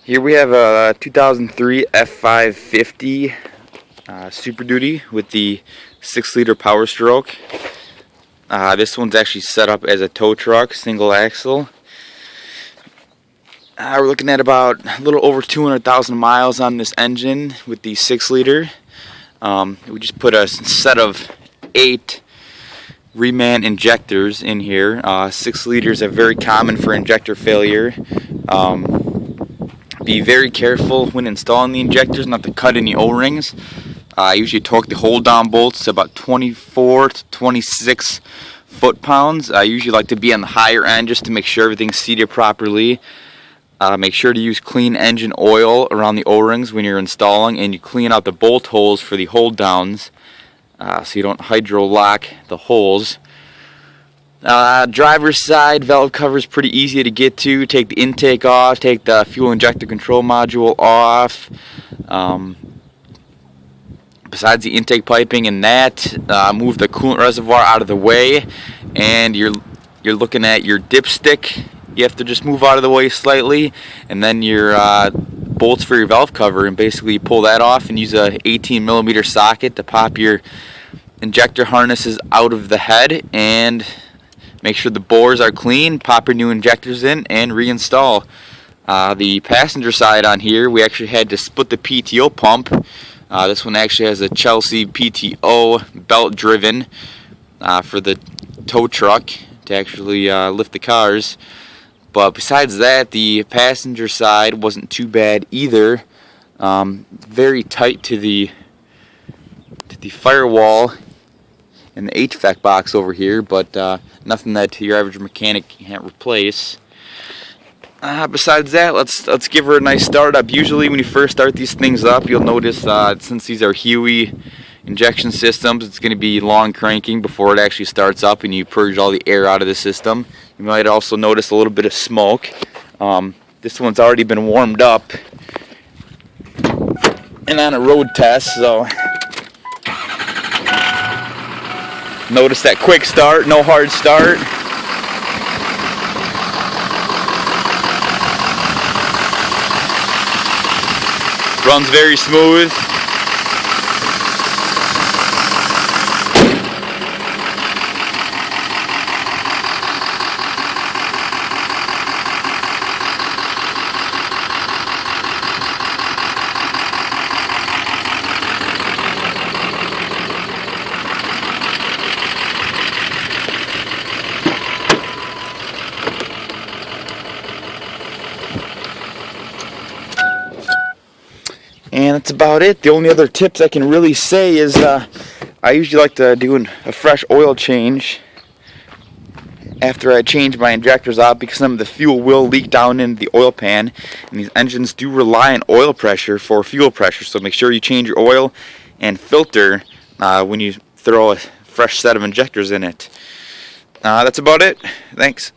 Here we have a 2003 f550 Super Duty with the 6-liter Power Stroke. This one's actually set up as a tow truck, single axle. We're looking at about a little over 200,000 miles on this engine with the 6-liter. We just put a set of 8 reman injectors in here. 6 liters are very common for injector failure. Be very careful when installing the injectors not to cut any O-rings. I usually torque the hold down bolts to about 24 to 26 foot-pounds. I usually like to be on the higher end just to make sure everything's seated properly. Make sure to use clean engine oil around the O-rings when you're installing, and you clean out the bolt holes for the hold downs so you don't hydro lock the holes. Driver's side valve cover is pretty easy to get to. Take the intake off, take the fuel injector control module off. Besides the intake piping and that, move the coolant reservoir out of the way, and you're looking at your dipstick. You have to just move out of the way slightly, and then your bolts for your valve cover, and basically you pull that off and use a 18mm socket to pop your injector harnesses out of the head, and make sure the bores are clean, pop your new injectors in, and reinstall. The passenger side on here, we actually had to split the PTO pump. This one actually has a Chelsea PTO belt driven for the tow truck to actually lift the cars. But besides that, the passenger side wasn't too bad either. Very tight to the firewall and the HVAC box over here, but nothing that your average mechanic can't replace. Besides that, let's give her a nice startup. Usually when you first start these things up, you'll notice since these are heui injection systems, it's going to be long cranking before it actually starts up and you purge all the air out of the system. You might also notice a little bit of smoke. This one's already been warmed up and on a road test, so notice that quick start, no hard start. Runs very smooth. And that's about it. The only other tips I can really say is I usually like to do a fresh oil change after I change my injectors out, because some of the fuel will leak down into the oil pan, and these engines do rely on oil pressure for fuel pressure, so make sure you change your oil and filter when you throw a fresh set of injectors in it. That's about it. Thanks.